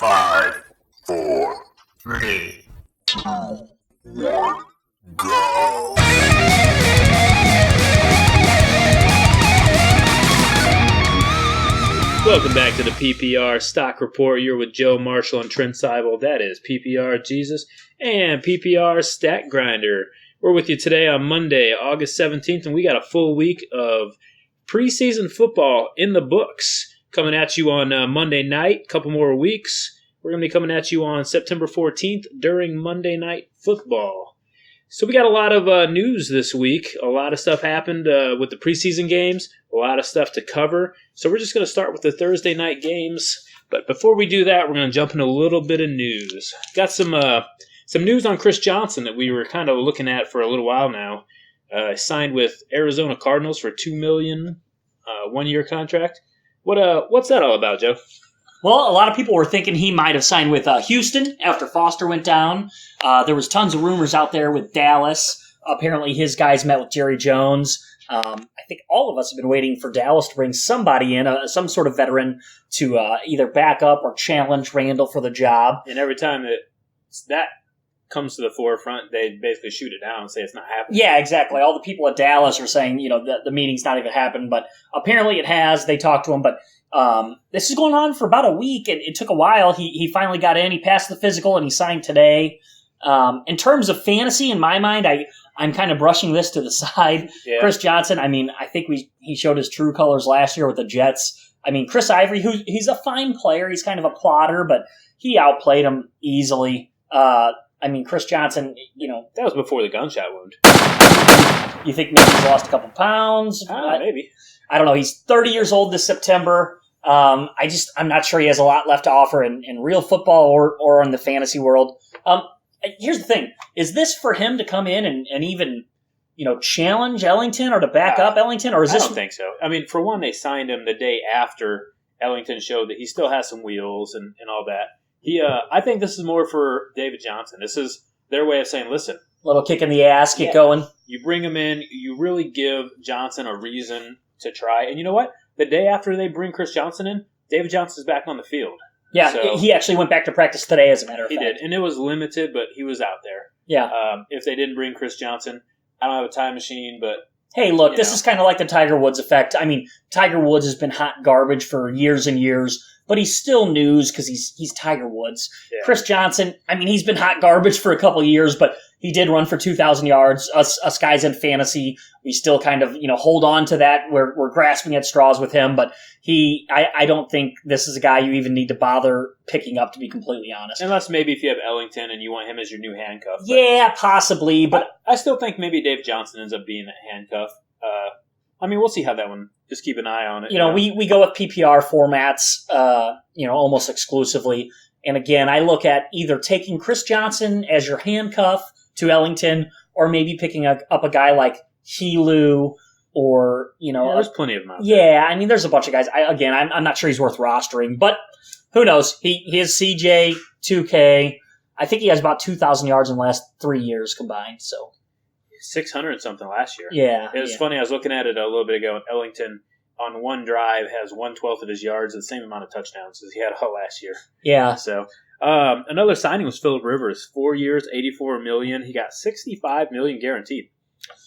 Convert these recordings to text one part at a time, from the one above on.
5, 4, 3, 2, 1, go! Welcome back to the PPR Stock Report. You're with Joe Marshall and Trent Seibel. That is PPR Jesus and PPR Stat Grinder. We're with you today on Monday, August 17th, and we got a full week of preseason football in the books. Coming at you on Monday night, a couple more weeks. We're going to be coming at you on September 14th during Monday Night Football. So we got a lot of news this week. A lot of stuff happened with the preseason games. A lot of stuff to cover. So we're just going to start with the Thursday night games. But before we do that, we're going to jump into a little bit of news. Got some news on Chris Johnson that we were kind of looking at for a little while now. Signed with Arizona Cardinals for $2 million, 1-year contract. What's that all about, Joe? Well, a lot of people were thinking he might have signed with Houston after Foster went down. There was tons of rumors out there with Dallas. Apparently his guys met with Jerry Jones. I think all of us have been waiting for Dallas to bring somebody in, some sort of veteran, to either back up or challenge Randall for the job. And every time that comes to the forefront, they basically shoot it down and say it's not happening. Yeah, exactly. All the people at Dallas are saying, the meeting's not even happened, but apparently it has. They talked to him, but this is going on for about a week, and it took a while. He finally got in. He passed the physical, and he signed today. In terms of fantasy, in my mind, I'm kind of brushing this to the side. Yeah. Chris Johnson, I think he showed his true colors last year with the Jets. Chris Ivory, he's a fine player. He's kind of a plotter, but he outplayed him easily. Chris Johnson, That was before the gunshot wound. You think maybe he's lost a couple pounds? Maybe. I don't know. He's 30 years old this September. I'm not sure he has a lot left to offer in real football or in the fantasy world. Here's the thing. Is this for him to come in and even, challenge Ellington or to back up Ellington? Or is this? I don't think so. For one, they signed him the day after Ellington showed that he still has some wheels and all that. I think this is more for David Johnson. This is their way of saying, listen. Little kick in the ass, get going. You bring him in, you really give Johnson a reason to try. And you know what? The day after they bring Chris Johnson in, David Johnson's back on the field. Yeah, so, he actually went back to practice today, as a matter of fact. He did, and it was limited, but he was out there. Yeah. If they didn't bring Chris Johnson, I don't have a time machine, but... Hey, look, this is kind of like the Tiger Woods effect. Tiger Woods has been hot garbage for years and years, but he's still news because he's Tiger Woods. Yeah. Chris Johnson, he's been hot garbage for a couple of years, but he did run for 2,000 yards. Us guys in fantasy, we still kind of hold on to that. We're grasping at straws with him, but I don't think this is a guy you even need to bother picking up, to be completely honest. Unless maybe if you have Ellington and you want him as your new handcuff. Yeah, possibly, but I still think maybe Dave Johnson ends up being a handcuff. We'll see how that one. Just keep an eye on it. We go with PPR formats, almost exclusively. And again, I look at either taking Chris Johnson as your handcuff to Ellington, or maybe picking up a guy like Helu, or there's plenty of them out there. Yeah, there's a bunch of guys. I'm not sure he's worth rostering, but who knows? He is CJ 2K. I think he has about 2,000 yards in the last 3 years combined. So 600 and something last year. Yeah, it was funny. I was looking at it a little bit ago, and Ellington on one drive has 1/12 of his yards, the same amount of touchdowns as he had all last year. Yeah. So another signing was Phillip Rivers, 4 years, $84 million. He got $65 million guaranteed.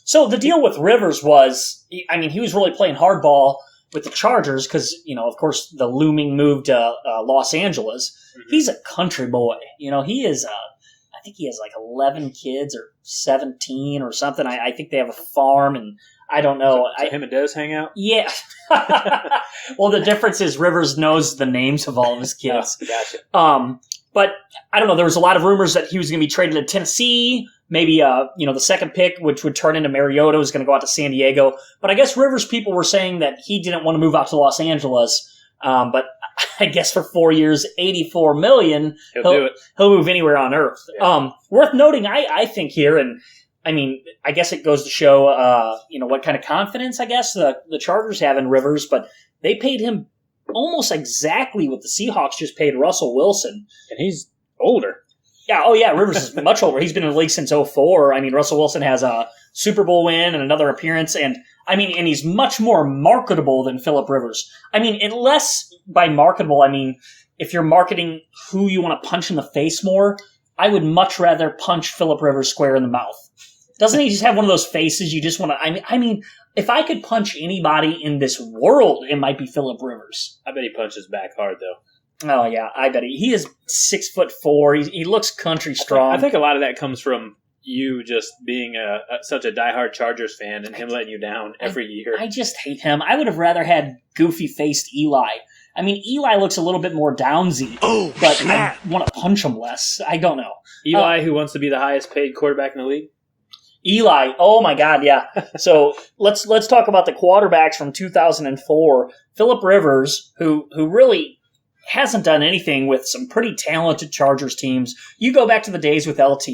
So the deal with Rivers was, he was really playing hardball with the Chargers because, of course, the looming move to Los Angeles. Mm-hmm. He's a country boy. He is. I think he has like 11 kids or 17 or something. I think they have a farm, and I don't know. So him and Dez hang out? Yeah. Well, the difference is Rivers knows the names of all of his kids. Oh, gotcha. But I don't know. There was a lot of rumors that he was going to be traded to Tennessee. Maybe, the second pick, which would turn into Mariota, was going to go out to San Diego. But I guess Rivers people were saying that he didn't want to move out to Los Angeles. But I guess for 4 years, $84 million, he'll do it. He'll move anywhere on earth. Yeah. Worth noting, I think here, and I guess it goes to show, what kind of confidence, I guess, the Chargers have in Rivers. But they paid him almost exactly what the Seahawks just paid Russell Wilson. And he's older. Yeah, Rivers is much older. He's been in the league since 2004. Russell Wilson has a Super Bowl win and another appearance, and he's much more marketable than Phillip Rivers. Unless by marketable, if you're marketing who you want to punch in the face more, I would much rather punch Phillip Rivers square in the mouth. Doesn't he just have one of those faces you just want to... I mean, if I could punch anybody in this world, it might be Phillip Rivers. I bet he punches back hard, though. Oh, yeah, I bet he is 6'4". He looks country strong. I think a lot of that comes from you just being such a diehard Chargers fan and him letting you down every year. I just hate him. I would have rather had goofy-faced Eli. I mean, Eli looks a little bit more downsy, but I want to punch him less. I don't know. Eli, who wants to be the highest paid quarterback in the league? Eli, oh my God, yeah. So let's talk about the quarterbacks from 2004. Phillip Rivers, who really hasn't done anything with some pretty talented Chargers teams. You go back to the days with LT,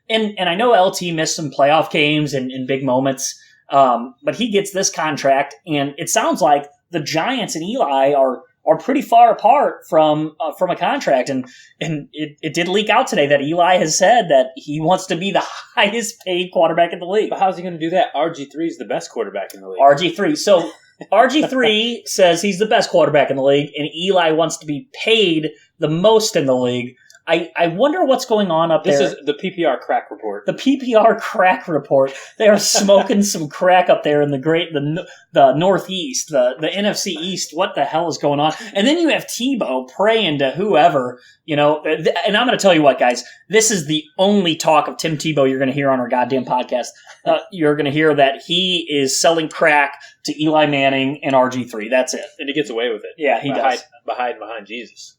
and I know LT missed some playoff games and big moments, but he gets this contract, and it sounds like the Giants and Eli are pretty far apart from a contract, and it did leak out today that Eli has said that he wants to be the highest paid quarterback in the league. But how's he going to do that? RG3 is the best quarterback in the league. RG3. So RG3 says he's the best quarterback in the league, and Eli wants to be paid the most in the league. I wonder what's going on up there. This is the PPR crack report. The PPR crack report. They are smoking some crack up there in the Northeast, the NFC East. What the hell is going on? And then you have Tebow praying to whoever, and I'm going to tell you what, guys. This is the only talk of Tim Tebow you're going to hear on our goddamn podcast. You're going to hear that he is selling crack to Eli Manning and RG3. That's it. And he gets away with it. Yeah, he does. Behind Jesus.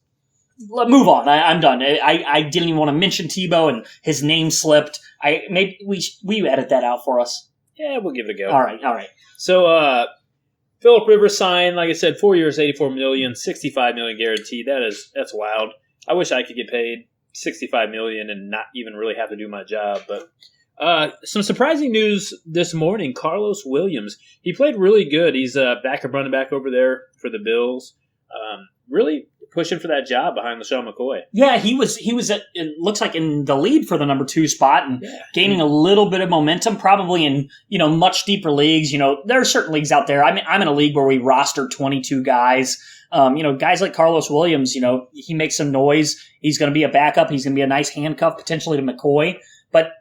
Move on. I'm done. I didn't even want to mention Tebow, and his name slipped. Maybe will you edit that out for us? Yeah, we'll give it a go. All right. So, Phillip Rivers signed, like I said, 4 years, $84 million, $65 million guaranteed. That's wild. I wish I could get paid $65 million and not even really have to do my job. But some surprising news this morning: Carlos Williams. He played really good. He's a backup running back over there for the Bills. Really pushing for that job behind LaShawn McCoy. Yeah, he was. It looks like in the lead for the number 2 spot and gaining a little bit of momentum. Probably in much deeper leagues. There are certain leagues out there. I'm in a league where we roster 22 guys. Guys like Carlos Williams. He makes some noise. He's going to be a backup. He's going to be a nice handcuff potentially to McCoy. But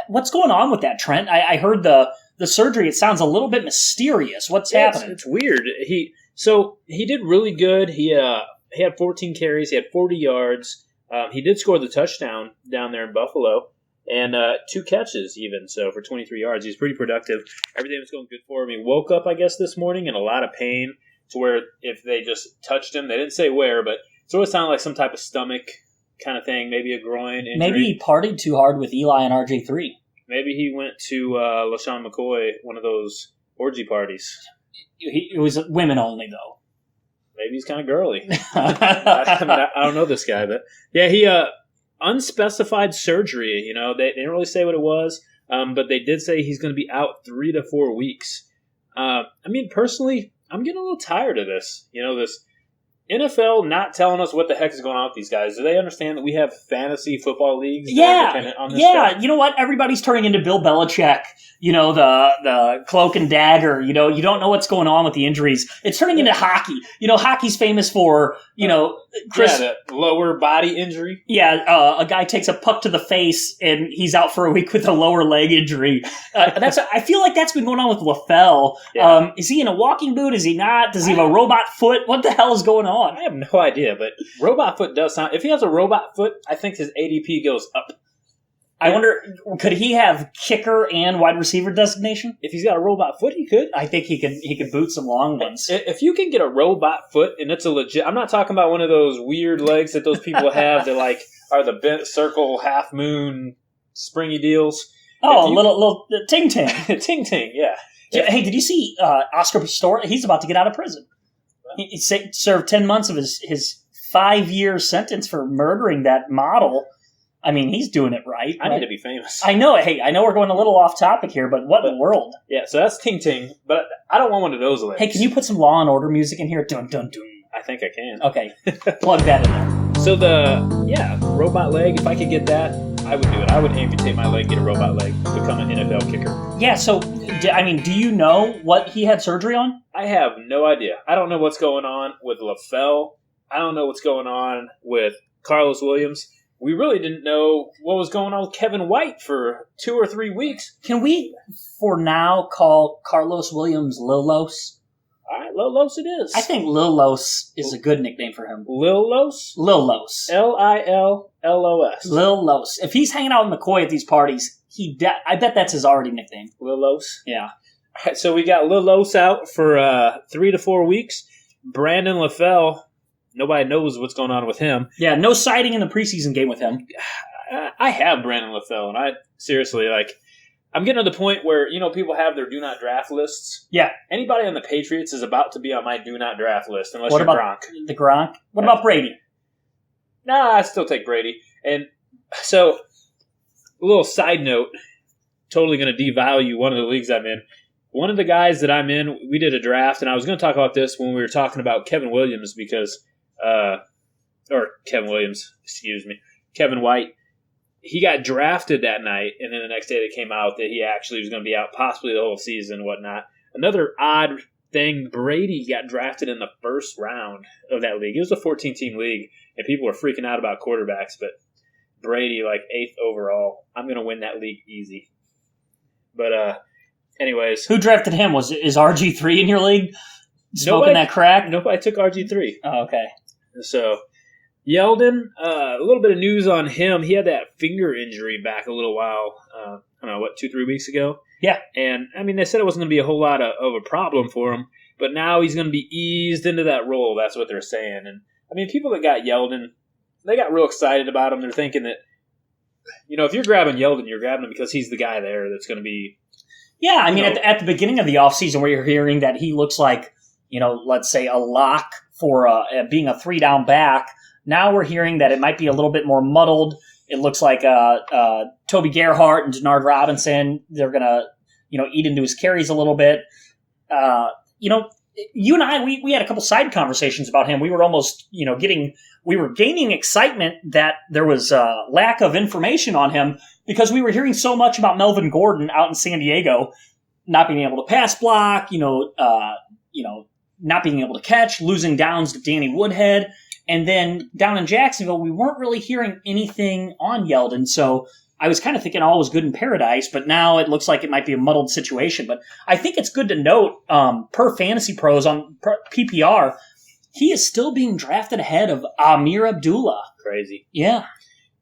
what's going on with that, Trent? I heard the surgery. It sounds a little bit mysterious. What's happening? It's weird. He did really good. He had 14 carries. He had 40 yards. He did score the touchdown down there in Buffalo, and 2 catches even. So for 23 yards, he's pretty productive. Everything was going good for him. He woke up, I guess, this morning in a lot of pain, to where if they just touched him, they didn't say where, but it sort of sounded like some type of stomach kind of thing, maybe a groin injury. Maybe he partied too hard with Eli and RG3. Maybe he went to LaShawn McCoy, one of those orgy parties. It was women only, though. Maybe he's kind of girly. I don't know this guy, but yeah, he unspecified surgery. They didn't really say what it was, but they did say he's going to be out 3 to 4 weeks. Personally, I'm getting a little tired of this. This NFL not telling us what the heck is going on with these guys. Do they understand that we have fantasy football leagues? Yeah, dependent on this yeah. stuff? You know what? Everybody's turning into Bill Belichick. The cloak and dagger. You don't know what's going on with the injuries. It's turning into hockey. Hockey's famous for Chris. Yeah, the lower body injury. Yeah, a guy takes a puck to the face and he's out for a week with a lower leg injury. I feel like that's been going on with LaFell. Yeah. Is he in a walking boot? Is he not? Does he have a robot foot? What the hell is going on? I have no idea, but robot foot does sound... If he has a robot foot, I think his ADP goes up. I wonder, could he have kicker and wide receiver designation? If he's got a robot foot, he could. I think he could boot some long ones. If you can get a robot foot, and it's a legit... I'm not talking about one of those weird legs that those people have that are the bent circle, half moon, springy deals. Oh, little ting-ting. Ting-ting, yeah. Hey, did you see Oscar Pistorius? He's about to get out of prison. He served 10 months of his 5-year sentence for murdering that model. I mean, he's doing it right. I need to be famous. I know. Hey, I know we're going a little off topic here, but what in the world? Yeah, so that's Ting Ting, but I don't want one of those legs. Hey, can you put some Law and Order music in here? Dun, dun, dun. I think I can. Okay, plug that in there. So robot leg, if I could get that, I would do it. I would amputate my leg, get a robot leg, become an NFL kicker. Yeah, so, do you know what he had surgery on? I have no idea. I don't know what's going on with LaFell. I don't know what's going on with Carlos Williams. We really didn't know what was going on with Kevin White for 2 or 3 weeks. Can we, for now, call Carlos Williams Lilos? All right, Lilos it is. I think Lilos is a good nickname for him. Lilos? Lilos. Lillos. Lilos. If he's hanging out with McCoy at these parties, I bet that's his already nickname. Lilos? Yeah. All right, so we got Lilos out for 3 to 4 weeks. Brandon LaFell, nobody knows what's going on with him. Yeah, no sighting in the preseason game with him. I have Brandon LaFell, and I seriously, I'm getting to the point where, people have their do not draft lists. Yeah. Anybody on the Patriots is about to be on my do not draft list, unless What you're about Gronk. The Gronk? What about Brady? Nah, I still take Brady. And so, a little side note, totally going to devalue one of the leagues I'm in. One of the guys that I'm in, we did a draft, and I was going to talk about this when we were talking about Kevin Williams because, Kevin White. He got drafted that night, and then the next day they came out that he actually was going to be out possibly the whole season and whatnot. Another odd thing, Brady got drafted in the first round of that league. It was a 14-team league, and people were freaking out about quarterbacks, but Brady, 8th overall. I'm going to win that league easy. But, anyways. Who drafted him? Is RG3 in your league? Smoking that crack? Nope, I took RG3. Oh, okay. So, Yeldon, a little bit of news on him. He had that finger injury back a little while, 2-3 weeks ago? Yeah. And, they said it wasn't going to be a whole lot of a problem for him, but now he's going to be eased into that role. That's what they're saying. And, people that got Yeldon, they got real excited about him. They're thinking that, if you're grabbing Yeldon, you're grabbing him because he's the guy there that's going to be... Yeah, at the beginning of the offseason where you're hearing that he looks like, let's say a lock for being a 3-down back, now we're hearing that it might be a little bit more muddled. It looks like Toby Gerhart and Denard Robinson, they're going to, eat into his carries a little bit. You and I, we had a couple side conversations about him. We were almost, we were gaining excitement that there was a lack of information on him because we were hearing so much about Melvin Gordon out in San Diego, not being able to pass block, not being able to catch, losing downs to Danny Woodhead. And then down in Jacksonville, we weren't really hearing anything on Yeldon. So I was kind of thinking all was good in paradise, but now it looks like it might be a muddled situation. But I think it's good to note, per Fantasy Pros on PPR, he is still being drafted ahead of Amir Abdullah. Crazy. Yeah.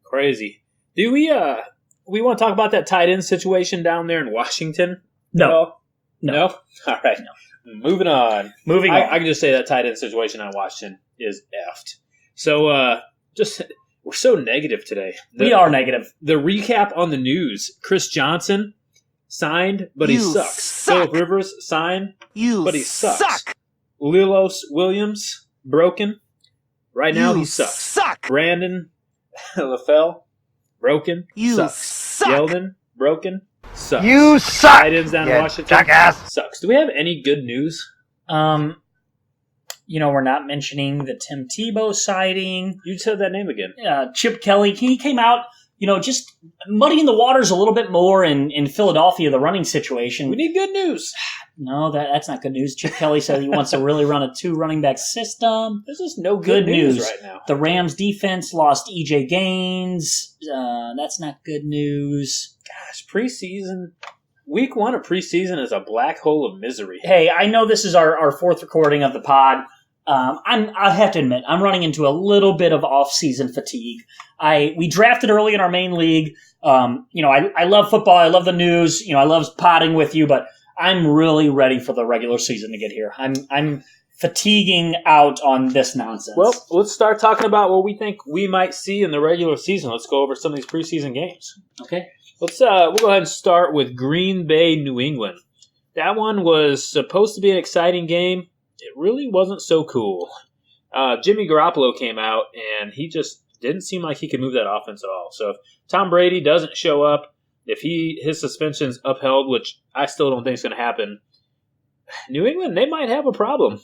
Crazy. Do we want to talk about that tight end situation down there in Washington? No. No? All right. No. Moving on. I can just say that tight end situation on Washington is effed. So, we're so negative today. We are negative. The recap on the news. Chris Johnson signed, but he sucks. Phillip Rivers signed, but he sucks. Lilos Williams, broken. Right now, he sucks. Brandon LaFell, broken. Sucks. Yeldon, broken. Sucks. You suck! Tight ends down in Washington. Jackass! Sucks. Do we have any good news? We're not mentioning the Tim Tebow sighting. You said that name again. Chip Kelly, he came out, just muddying the waters a little bit more in Philadelphia, the running situation. We need good news. No, that's not good news. Chip Kelly said he wants to really run a 2 running back system. There's just no good news right now. The Rams defense lost EJ Gaines. That's not good news. Gosh, preseason. Week 1 of preseason is a black hole of misery. Hey, I know this is our 4th recording of the pod. I have to admit, I'm running into a little bit of off-season fatigue. We drafted early in our main league. I love football. I love the news. I love potting with you, but I'm really ready for the regular season to get here. I'm fatiguing out on this nonsense. Well, let's start talking about what we think we might see in the regular season. Let's go over some of these preseason games. Okay. We'll go ahead and start with Green Bay, New England. That one was supposed to be an exciting game. It really wasn't so cool. Jimmy Garoppolo came out, and he just didn't seem like he could move that offense at all. So if Tom Brady doesn't show up, if his suspension's upheld, which I still don't think is going to happen, New England, they might have a problem.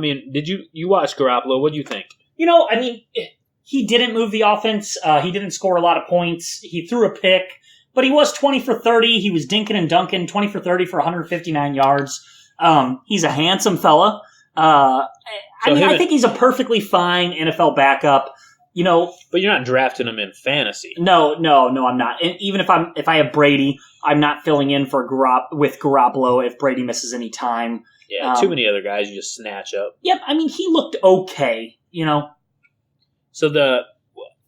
Did you watch Garoppolo? What do you think? He didn't move the offense. He didn't score a lot of points. He threw a pick, but he was 20 for 30. He was dinking and dunking, 20 for 30 for 159 yards. He's a handsome fella. I think he's a perfectly fine NFL backup. But you're not drafting him in fantasy. No, I'm not. And even if I have Brady, I'm not filling in for with Garoppolo if Brady misses any time. Yeah, too many other guys you just snatch up. Yep, I mean he looked okay. So the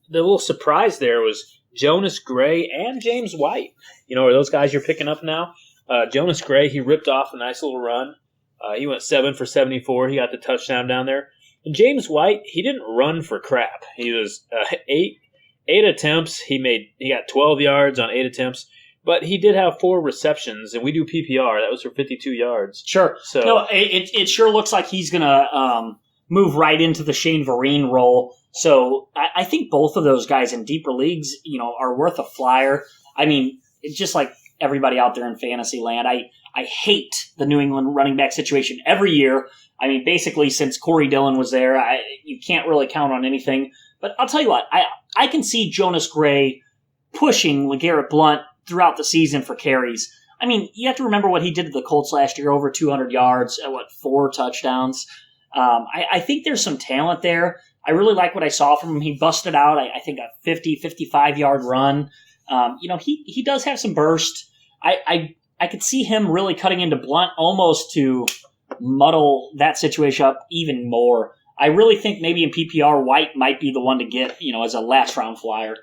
little surprise there was Jonas Gray and James White. Are those guys you're picking up now? Jonas Gray, he ripped off a nice little run. He went 7 for 74. He got the touchdown down there. And James White, he didn't run for crap. He was 8 attempts. He got 12 yards on 8 attempts. But he did have 4 receptions, and we do PPR. That was for 52 yards. Sure. So no, it sure looks like he's going to move right into the Shane Vereen role. So I think both of those guys in deeper leagues, are worth a flyer. I mean, it's just like everybody out there in fantasy land. I hate the New England running back situation every year. I mean, basically since Corey Dillon was there, you can't really count on anything. But I'll tell you what, I can see Jonas Gray pushing LeGarrette Blount throughout the season for carries. I mean, you have to remember what he did to the Colts last year, over 200 yards, 4 touchdowns. I think there's some talent there. I really like what I saw from him. He busted out, I think, a 50, 55-yard run. He does have some burst. I could see him really cutting into Blount almost to muddle that situation up even more. I really think maybe in PPR, White might be the one to get, as a last-round flyer.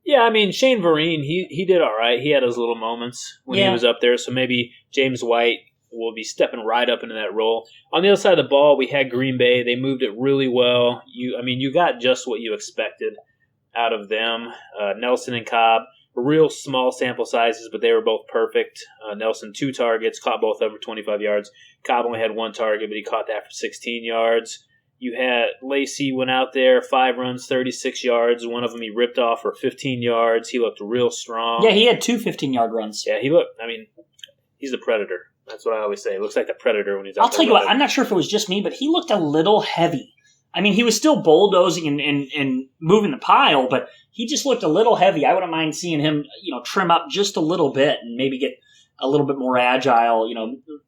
Yeah, I mean, Shane Vereen, he did all right. He had his little moments when he was up there, so maybe James White will be stepping right up into that role. On the other side of the ball, we had Green Bay. They moved it really well. You got just what you expected out of them. Nelson and Cobb were real small sample sizes, but they were both perfect. Nelson, 2 targets, caught both over 25 yards. Cobb only had 1 target, but he caught that for 16 yards. You had Lacey went out there, 5 runs, 36 yards. One of them he ripped off for 15 yards. He looked real strong. Yeah, he had 2 15-yard runs. Yeah, he's the Predator. That's what I always say. He looks like the Predator when he's out there. I'll tell you what, I'm not sure if it was just me, but he looked a little heavy. I mean, he was still bulldozing and moving the pile, but he just looked a little heavy. I wouldn't mind seeing him, trim up just a little bit and maybe get a little bit more agile,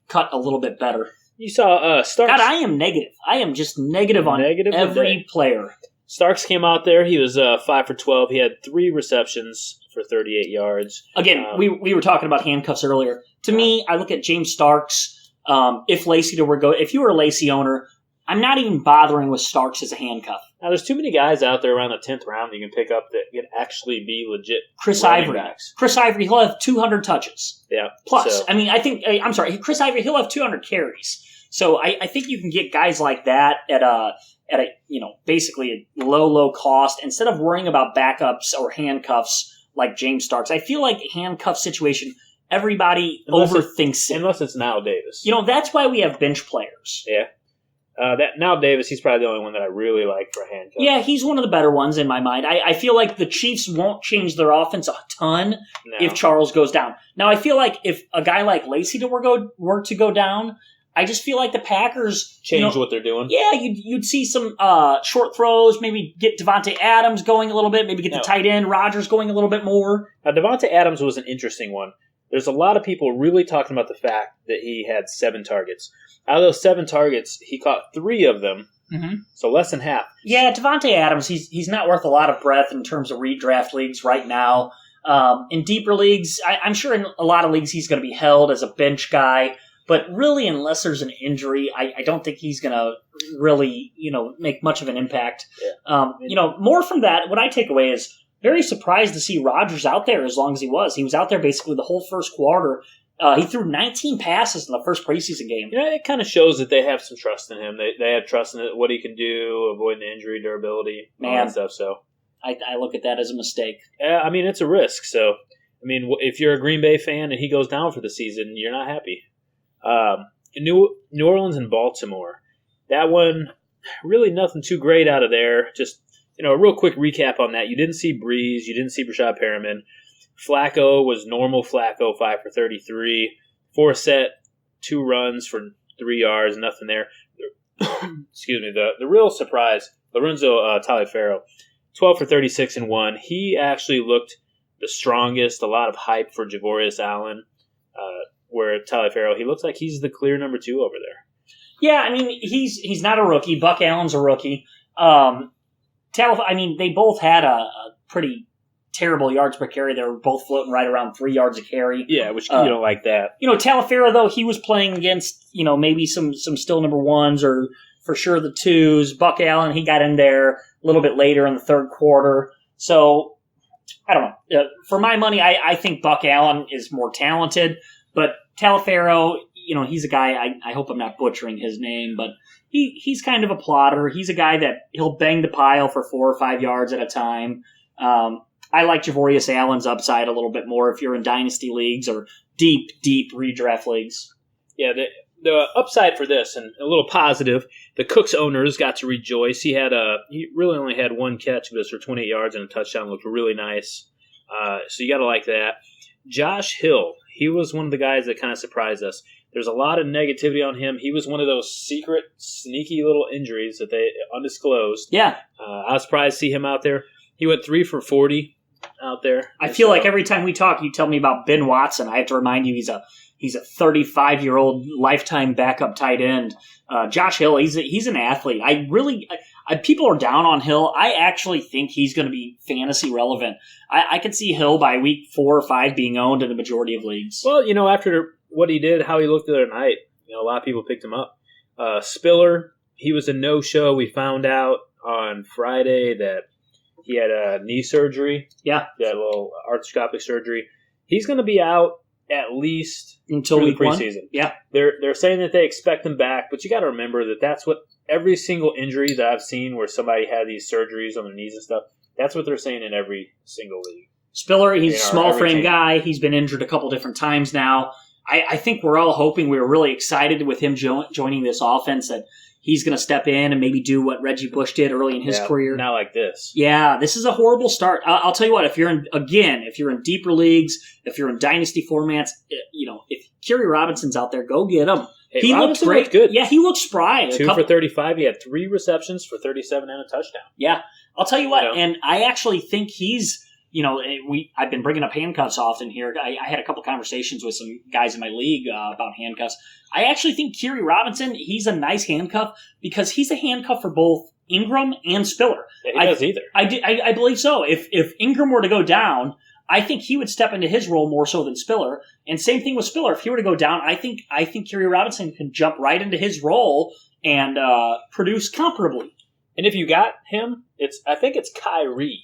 cut a little bit better. You saw Starks. God, I am negative. I am just negative on every player. Starks came out there. He was 5 for 12. He had 3 receptions for 38 yards. Again, we were talking about handcuffs earlier. To me, I look at James Starks. If you were a Lacey owner, I'm not even bothering with Starks as a handcuff. Now, there's too many guys out there around the 10th round that you can pick up that can actually be legit. Chris running Ivory. backs. Chris Ivory, he'll have 200 touches. Yeah. Plus, so. Chris Ivory, he'll have 200 carries. So I think you can get guys like that at a basically a low cost instead of worrying about backups or handcuffs like James Starks. I feel like handcuff situation, everybody overthinks it. Unless it's Nile Davis. That's why we have bench players. Yeah. That Nile Davis, he's probably the only one that I really like for handcuffs. Yeah, he's one of the better ones in my mind. I feel like the Chiefs won't change their offense a ton if Charles goes down. Now, I feel like if a guy like Lacey were to go down, I just feel like the Packers change what they're doing. Yeah, you'd see some short throws, maybe get Devontae Adams going a little bit, maybe get the tight end Rodgers going a little bit more. Now, Devontae Adams was an interesting one. There's a lot of people really talking about the fact that he had 7 targets. Out of those 7 targets, he caught 3 of them, so less than half. Yeah, Devontae Adams, he's not worth a lot of breath in terms of redraft leagues right now. In deeper leagues, I'm sure in a lot of leagues he's going to be held as a bench guy. But really, unless there's an injury, I don't think he's going to really, make much of an impact. Yeah. More from that, what I take away is very surprised to see Rodgers out there as long as he was. He was out there basically the whole first quarter. He threw 19 passes in the first preseason game. It kind of shows that they have some trust in him. They have trust in what he can do, avoiding the injury, durability, all that stuff. So I look at that as a mistake. Yeah, I mean, it's a risk. So, I mean, if you're a Green Bay fan and he goes down for the season, you're not happy. New Orleans and Baltimore. That one, really nothing too great out of there. Just, a real quick recap on that. You didn't see Breeze. You didn't see Rashad Perriman. Flacco was normal Flacco, 5 for 33. Forsett, 2 runs for 3 yards, nothing there. Excuse me. The real surprise, Lorenzo Taliaferro, 12 for 36 and 1. He actually looked the strongest. A lot of hype for Javorius Allen. Where Taliaferro, he looks like he's the clear number 2 over there. Yeah, I mean, he's not a rookie. Buck Allen's a rookie. They both had a pretty terrible yards per carry. They were both floating right around 3 yards a carry. Yeah, which you don't like that. Talaferro, though, he was playing against, maybe some still number ones or for sure the twos. Buck Allen, he got in there a little bit later in the third quarter. So, I don't know. For my money, I think Buck Allen is more talented, but Talaferro, he's a guy, I hope I'm not butchering his name, but he's kind of a plotter. He's a guy that he'll bang the pile for 4 or 5 yards at a time. I like Javorius Allen's upside a little bit more if you're in dynasty leagues or deep redraft leagues. Yeah, the upside for this, and a little positive, the Cooks owners got to rejoice. He really only had one catch, but it was for 28 yards and a touchdown. Looked really nice. So you got to like that. Josh Hill, he was one of the guys that kind of surprised us. There's a lot of negativity on him. He was one of those secret, sneaky little injuries that they undisclosed. Yeah. I was surprised to see him out there. He went 3 for 40 out there. I feel like every time we talk, you tell me about Ben Watson. I have to remind you he's a 35-year-old lifetime backup tight end. Josh Hill, he's an athlete. People are down on Hill. I actually think he's going to be fantasy relevant. I could see Hill by week 4 or 5 being owned in the majority of leagues. Well, after what he did, how he looked the other night, a lot of people picked him up. Spiller, he was a no-show. We found out on Friday that he had a knee surgery. Yeah. He had a little arthroscopic surgery. He's going to be out at least until the week preseason. 1. Yeah. They're saying that they expect him back, but you got to remember that that's what every single injury that I've seen where somebody had these surgeries on their knees and stuff, that's what they're saying in every single league. Spiller, he's a small frame guy. He's been injured a couple different times now. I think we're all hoping, we were really excited with him joining this offense that he's going to step in and maybe do what Reggie Bush did early in his career. Not like this. Yeah, this is a horrible start. I'll tell you what, if you're in deeper leagues, if you're in dynasty formats, if Kerry Robinson's out there, go get him. Hey, he Robinson looked great. Looked good. Yeah, he looked spry. 2 for 35. He had 3 receptions for 37 and a touchdown. Yeah, I'll tell you what, and I actually think he's, I've been bringing up handcuffs often here. I had a couple conversations with some guys in my league about handcuffs. I actually think Kerry Robinson, he's a nice handcuff because he's a handcuff for both Ingram and Spiller. Yeah, he does either. I believe so. If Ingram were to go down, I think he would step into his role more so than Spiller. And same thing with Spiller. If he were to go down, I think Kerry Robinson can jump right into his role and produce comparably. And if you got him, I think it's Kyrie.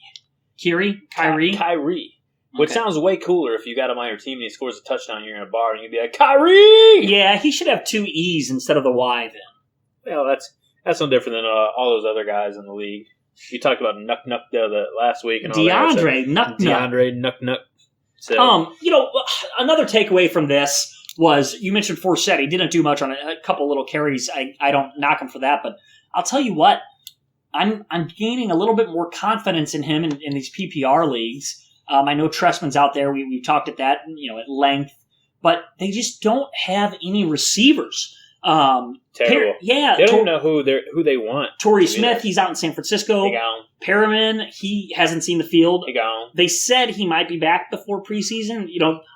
Kyrie. Which sounds way cooler if you got him on your team and he scores a touchdown, you're in a bar and you'd be like, Kyrie! Yeah, he should have 2 E's instead of the Y then. Well, that's no different than all those other guys in the league. You talked about Nuck the last week. And DeAndre Nuck. So. Another takeaway from this was, you mentioned Forsett. He didn't do much on a couple little carries. I don't knock him for that, but I'll tell you what, I'm gaining a little bit more confidence in him in these PPR leagues. I know Tressman's out there. We've talked at that, at length, but they just don't have any receivers. Terrible. They don't know who they want. Torrey Smith, he's out in San Francisco. He gone. Perriman, he hasn't seen the field. He gone. They said he might be back before preseason.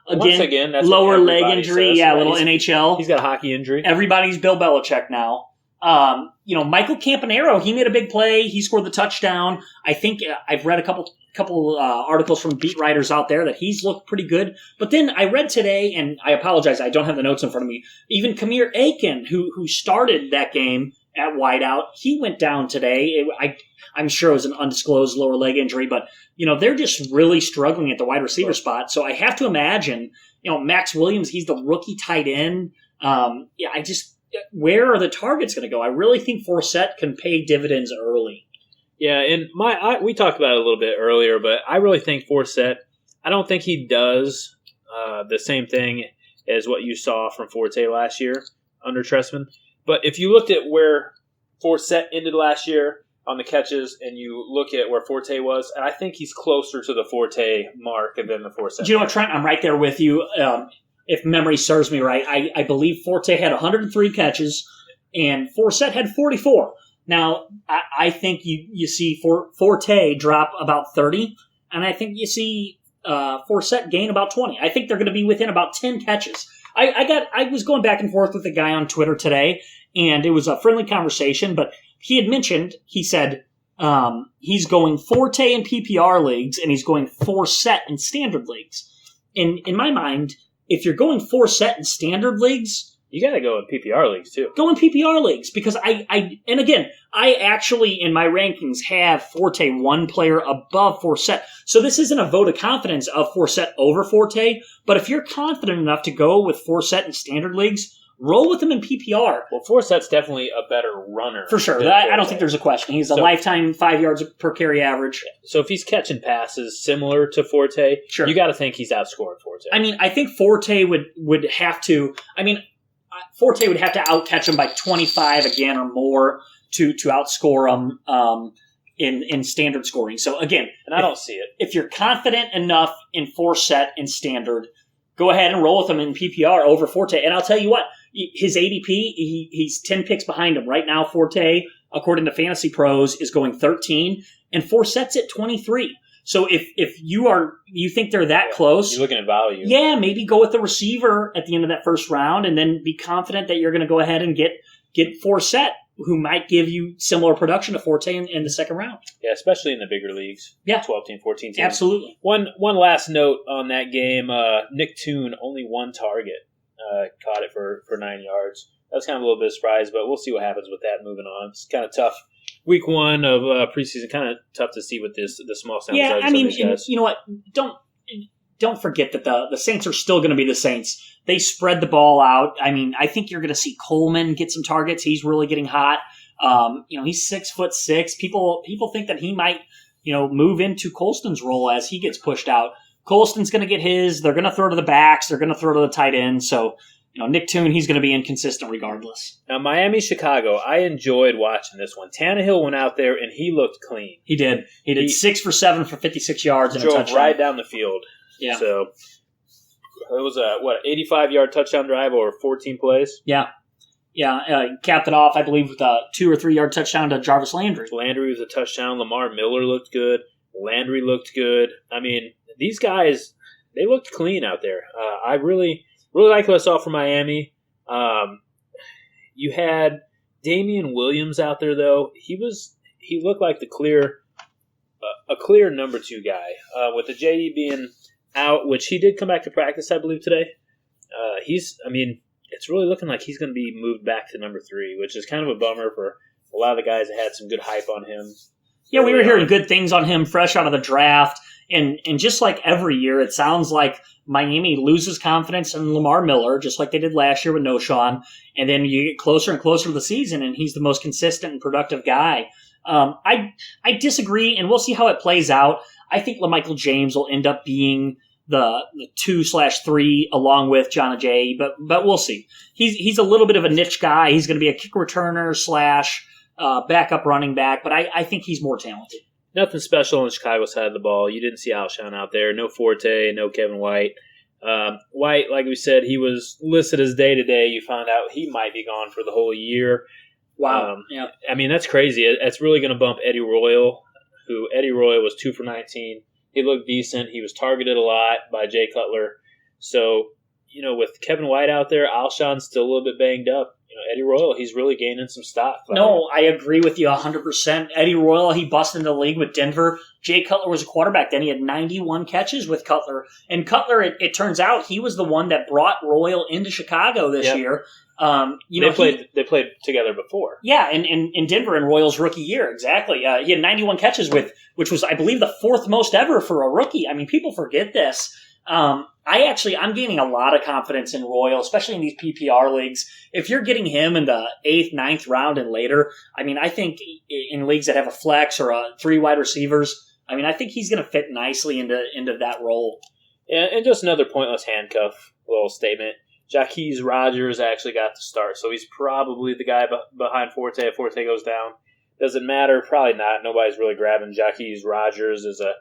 Once again, that's lower leg injury. Says. Yeah, little NHL. He's got a hockey injury. Everybody's Bill Belichick now. Michael Campanaro, he made a big play. He scored the touchdown. I think I've read a couple articles from beat writers out there that he's looked pretty good. But then I read today, and I apologize, I don't have the notes in front of me. Even Kamir Aiken, who started that game at wideout, he went down today. I'm sure it was an undisclosed lower leg injury, but they're just really struggling at the wide receiver spot. So I have to imagine, Max Williams, he's the rookie tight end. Where are the targets going to go? I really think Forsett can pay dividends early. Yeah, and we talked about it a little bit earlier, but I really think Forsett, I don't think he does the same thing as what you saw from Forte last year under Tressman. But if you looked at where Forsett ended last year on the catches and you look at where Forte was, and I think he's closer to the Forte mark than the Forsett. Do you know what, Trent? I'm right there with you. If memory serves me right, I believe Forte had 103 catches and Forsett had 44. Now, I think you see Forte drop about 30, and I think you see Forsett gain about 20. I think they're going to be within about 10 catches. I was going back and forth with a guy on Twitter today, and it was a friendly conversation, but he had mentioned, he said, he's going Forte in PPR leagues, and he's going 4 set in standard leagues. And in my mind, if you're going 4 set in standard leagues, you got to go in PPR leagues too. Go in PPR leagues because and again, I actually in my rankings have Forte 1 player above 4 set. So this isn't a vote of confidence of 4 set over Forte, but if you're confident enough to go with 4 set in standard leagues, roll with him in PPR. Well, 4 set's definitely a better runner. For sure. I don't think there's a question. He's a lifetime 5 yards per carry average. So if he's catching passes similar to Forte, sure, you got to think he's outscoring Forte. I mean, I think Forte would have to. I mean, Forte would have to outcatch him by 25 again or more to outscore him in standard scoring. So again, and I don't see it. If you're confident enough in 4 set in standard, go ahead and roll with him in PPR over Forte. And I'll tell you what, his ADP, he's 10 picks behind him right now. Forte, according to Fantasy Pros, is going 13, and 4 sets at 23. So if you think they're that close, you're looking at value. Yeah, maybe go with the receiver at the end of that first round, and then be confident that you're going to go ahead and get 4 set, who might give you similar production to Forte in the second round. Yeah, especially in the bigger leagues. Yeah, 12 team, 14 team. Absolutely. One last note on that game: Nick Toon only 1 target, caught it for 9 yards. That was kind of a little bit of surprise, but we'll see what happens with that moving on. It's kind of tough. Week 1 of preseason, kind of tough to see with the small sample size. Yeah, I mean, you know what? Don't forget that the Saints are still going to be the Saints. They spread the ball out. I mean, I think you're going to see Coleman get some targets. He's really getting hot. He's 6'6". People think that he might, move into Colston's role as he gets pushed out. Colston's going to get his. They're going to throw to the backs. They're going to throw to the tight end. So, Nick Toon, he's going to be inconsistent regardless. Now, Miami, Chicago, I enjoyed watching this one. Tannehill went out there, and he looked clean. He did. He did 6 for 7 for 56 yards and a touchdown. Drove right down the field. Yeah. So, it was a, 85-yard touchdown drive over 14 plays? Yeah. Yeah, capped it off, I believe, with a 2 or 3 yard touchdown to Jarvis Landry. Landry was a touchdown. Lamar Miller looked good. Landry looked good. I mean, these guys, they looked clean out there. I really like what I saw from Miami. You had Damian Williams out there, though. He looked like a clear number 2 guy. With the JD being out, which he did come back to practice, I believe, today. It's really looking like he's going to be moved back to number 3, which is kind of a bummer for a lot of the guys that had some good hype on him. Yeah, we were hearing good things on him fresh out of the draft. And just like every year, it sounds like Miami loses confidence in Lamar Miller, just like they did last year with Noshawn. And then you get closer and closer to the season, and he's the most consistent and productive guy. I disagree, and we'll see how it plays out. I think LaMichael James will end up being the 2/3 along with John Ajay, but we'll see. He's a little bit of a niche guy. He's going to be a kick returner / backup running back, but I think he's more talented. Nothing special on the Chicago side of the ball. You didn't see Alshon out there. No Forte, no Kevin White. White, like we said, he was listed as day-to-day. You found out he might be gone for the whole year. Wow. Yeah. I mean, that's crazy. It's really going to bump Eddie Royal, who Eddie Royal was 2 for 19. He looked decent. He was targeted a lot by Jay Cutler. So, with Kevin White out there, Alshon's still a little bit banged up. Eddie Royal, he's really gaining some stock. No, I agree with you 100%. Eddie Royal, he busted into the league with Denver. Jay Cutler was a quarterback then. He had 91 catches with Cutler. And Cutler, it turns out, he was the one that brought Royal into Chicago this year. They played together before. Yeah, in Denver in Royal's rookie year, exactly. He had 91 catches which was, I believe, the 4th most ever for a rookie. I mean, people forget this. I'm gaining a lot of confidence in Royal, especially in these PPR leagues. If you're getting him in the 8th, 9th round and later, I mean, I think in leagues that have a flex or 3 wide receivers, I mean, I think he's going to fit nicely into that role. Yeah, and just another pointless handcuff little statement. Jaquez Rogers actually got the start, so he's probably the guy behind Forte if Forte goes down. Doesn't matter, probably not. Nobody's really grabbing Jaquez Rogers as a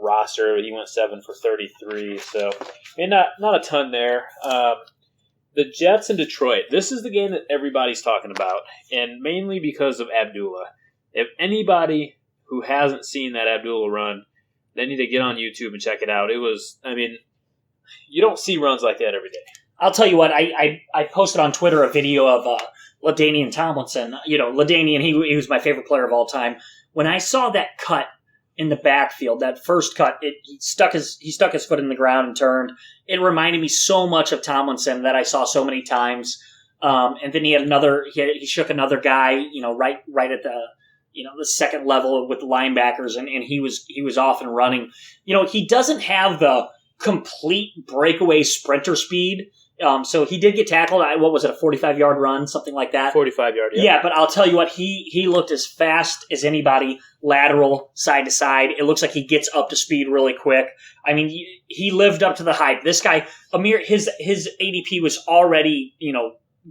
roster. He went 7 for 33, so not a ton there. The Jets in Detroit. This is the game that everybody's talking about, and mainly because of Abdullah. If anybody who hasn't seen that Abdullah run, they need to get on YouTube and check it out. You don't see runs like that every day. I'll tell you what, I posted on Twitter a video of LaDainian Tomlinson. LaDainian, he was my favorite player of all time. When I saw that cut in the backfield, that first cut, he stuck his foot in the ground and turned. It reminded me so much of Tomlinson that I saw so many times. And then he had he shook another guy, right at the second level with the linebackers, and he was off and running. He doesn't have the complete breakaway sprinter speed. So he did get tackled. What was it, a 45-yard run, something like that? 45-yard, yeah. Yeah, but I'll tell you what, he looked as fast as anybody, lateral, side to side. It looks like he gets up to speed really quick. I mean, he lived up to the hype. This guy, Amir, his ADP was already,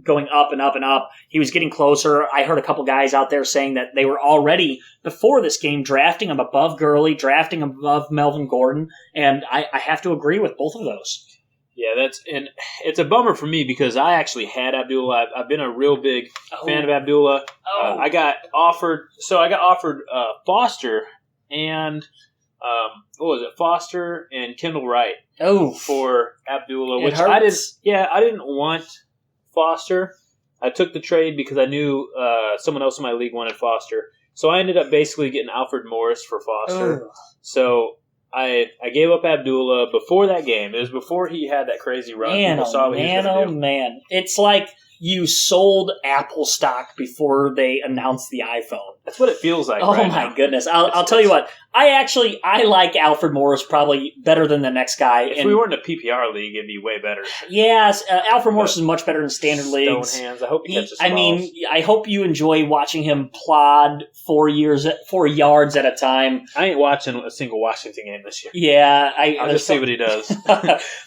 going up and up and up. He was getting closer. I heard a couple guys out there saying that they were already, before this game, drafting him above Gurley, drafting him above Melvin Gordon, and I have to agree with both of those. Yeah, it's a bummer for me because I actually had Abdullah. I've been a real big fan of Abdullah. I got offered Foster and what was it? Foster and Kendall Wright. For Abdullah, which I didn't want Foster. I took the trade because I knew someone else in my league wanted Foster. So I ended up basically getting Alfred Morris for Foster. So I gave up Abdullah before that game. It was before he had that crazy run. Man. It's like you sold Apple stock before they announced the iPhone. That's what it feels like. Oh, my goodness. I'll tell you what. I like Alfred Morris probably better than the next guy. If we were in a PPR league, it'd be way better. Yes, Alfred Morris is much better in standard leagues. Stone hands. I hope he catches balls. I hope you enjoy watching him plod 4 yards at a time. I ain't watching a single Washington game this year. Yeah. I'll just see what he does.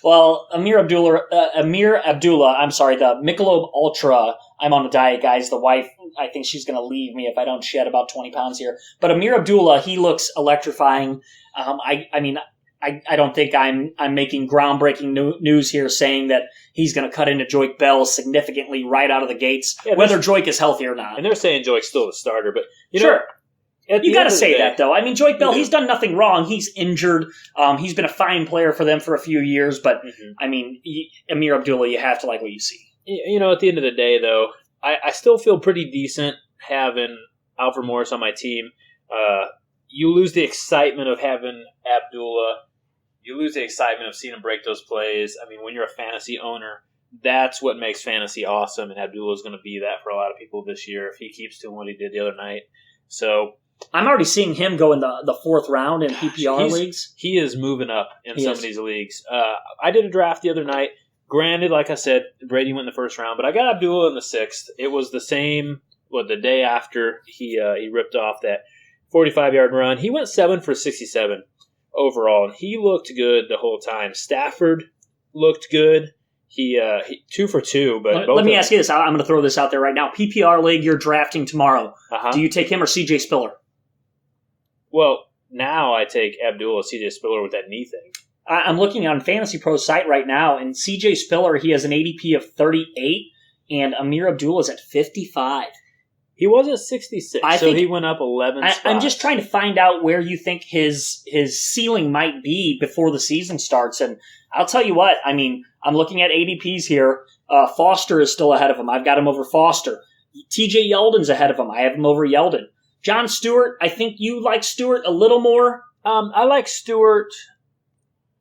Well, Amir Abdullah, the Michelob Ultra. I'm on a diet, guys. The wife, I think she's going to leave me if I don't shed about 20 pounds here. But Amir Abdullah, he looks electrifying. I don't think I'm making groundbreaking news here saying that he's going to cut into Joik Bell significantly right out of the gates, whether Joik is healthy or not. And they're saying Joik's still the starter, but sure. You got to say that, though. I mean, Joik Bell, he's done nothing wrong. He's injured. He's been a fine player for them for a few years, but Amir Abdullah, you have to like what you see. At the end of the day, though, I still feel pretty decent having Alfred Morris on my team. You lose the excitement of having Abdullah. You lose the excitement of seeing him break those plays. I mean, when you're a fantasy owner, that's what makes fantasy awesome, and Abdullah is going to be that for a lot of people this year if he keeps doing what he did the other night. So I'm already seeing him go in the fourth round in PPR leagues. He is moving up in some of these leagues. I did a draft the other night. Granted, like I said, Brady went in the first round, but I got Abdullah in the sixth. It was the same, the day after he ripped off that 45-yard run. He went 7 for 67 overall, and he looked good the whole time. Stafford looked good. He 2 for 2. But let me ask you this. I'm going to throw this out there right now. PPR league, you're drafting tomorrow. Uh-huh. Do you take him or C.J. Spiller? Well, now I take Abdullah, C.J. Spiller with that knee thing. I'm looking on Fantasy Pro's site right now, and C.J. Spiller, he has an ADP of 38, and Amir Abdullah is at 55. He was at 66, so he went up 11 spots. I'm just trying to find out where you think his ceiling might be before the season starts, and I'll tell you what, I'm looking at ADPs here. Foster is still ahead of him. I've got him over Foster. TJ Yeldon's ahead of him. I have him over Yeldon. John Stewart, I think you like Stewart a little more. I like Stewart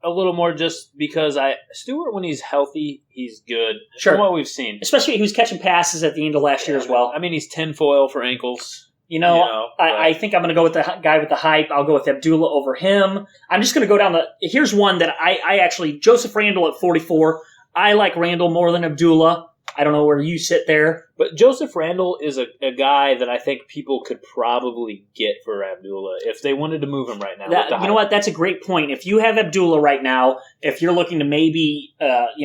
a little more just because Stewart, when he's healthy, he's good. Sure. From what we've seen. Especially he was catching passes at the end of last year as well. I mean, he's tinfoil for ankles. I think I'm going to go with the guy with the hype. I'll go with Abdullah over him. I'm just going to go down here's one that I actually, Joseph Randle at 44. I like Randle more than Abdullah. I don't know where you sit there. But Joseph Randle is a guy that I think people could probably get for Abdullah if they wanted to move him right now. You know what? That's a great point. If you have Abdullah right now, if you're looking to maybe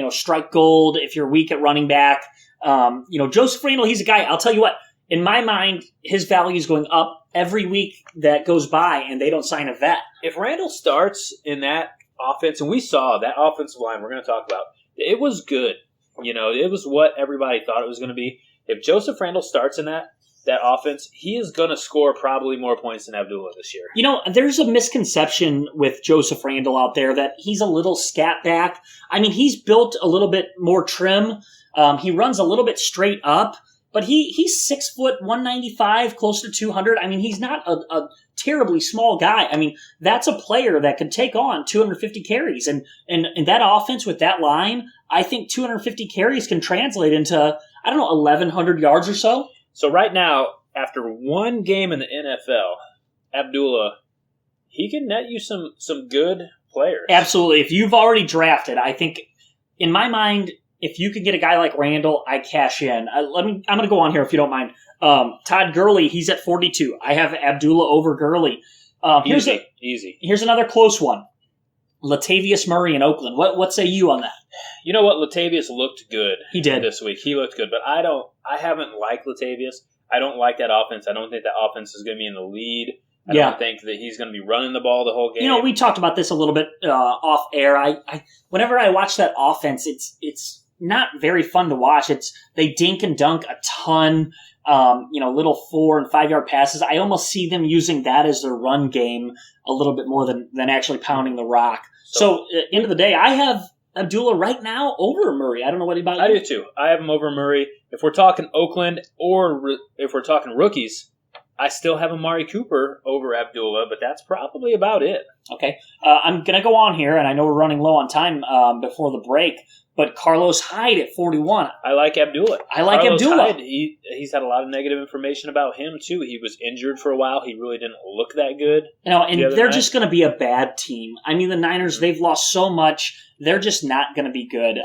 strike gold, if you're weak at running back, Joseph Randle, he's a guy. I'll tell you what. In my mind, his value is going up every week that goes by, and they don't sign a vet. If Randle starts in that offense, and we saw that offensive line we're going to talk about, it was good. It was what everybody thought it was going to be. If Joseph Randle starts in that offense, he is going to score probably more points than Abdullah this year. There's a misconception with Joseph Randle out there that he's a little scat back. He's built a little bit more trim. He runs a little bit straight up. but he's 6 foot 195, close to 200. I mean, he's not a terribly small guy. I mean, that's a player that could take on 250 carries, and that offense with that line, I think 250 carries can translate into 1,100 yards or so. So right now, after one game in the NFL, Abdullah, he can net you some good players. Absolutely. If you've already drafted, I think, in my mind, if you could get a guy like Randall, I cash in. I'm going to go on here if you don't mind. Todd Gurley, he's at 42. I have Abdullah over Gurley. Easy. Here's another close one. Latavius Murray in Oakland. What say you on that? You know what? Latavius looked good. He did this week. He looked good, but I haven't liked Latavius. I don't like that offense. I don't think that offense is going to be in the lead. I don't think that he's going to be running the ball the whole game. You know, we talked about this a little bit off air. I whenever I watch that offense, it's not very fun to watch. They dink and dunk a ton. Little 4 and 5 yard passes. I almost see them using that as their run game a little bit more than actually pounding the rock. So end of the day, I have Abdullah right now over Murray. I don't know what about you. I do too. I have him over Murray. If we're talking Oakland or if we're talking rookies, I still have Amari Cooper over Abdullah, but that's probably about it. Okay. I'm going to go on here, and I know we're running low on time before the break, but Carlos Hyde at 41. I like Abdullah. Carlos Hyde, he's had a lot of negative information about him, too. He was injured for a while. He really didn't look that good. And they're just going to be a bad team. I mean, the Niners, they've lost so much. They're just not going to be good.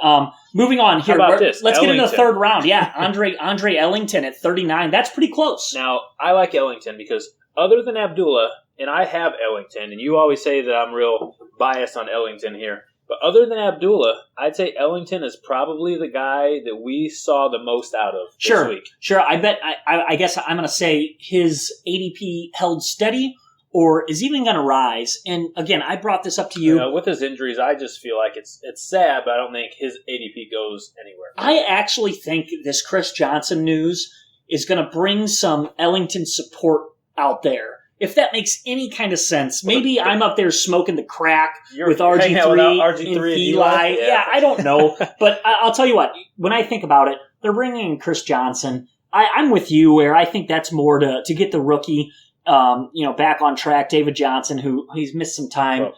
Moving on here. How about this? Let's get into the third round. Yeah, Andre Ellington at 39. That's pretty close. Now, I like Ellington because other than Abdullah, and I have Ellington, and you always say that I'm real biased on Ellington here, but other than Abdullah, I'd say Ellington is probably the guy that we saw the most out of this week. Sure. I guess I'm going to say his ADP held steady or is even going to rise. And again, I brought this up to you. With his injuries, I just feel like it's sad, but I don't think his ADP goes anywhere. I actually think this Chris Johnson news is going to bring some Ellington support out there. If that makes any kind of sense, maybe I'm up there smoking the crack with RG3 and Eli. Yeah, I don't know. But I'll tell you what, when I think about it, they're bringing in Chris Johnson. I'm with you where I think that's more to get the rookie back on track, David Johnson, who he's missed some time. Well,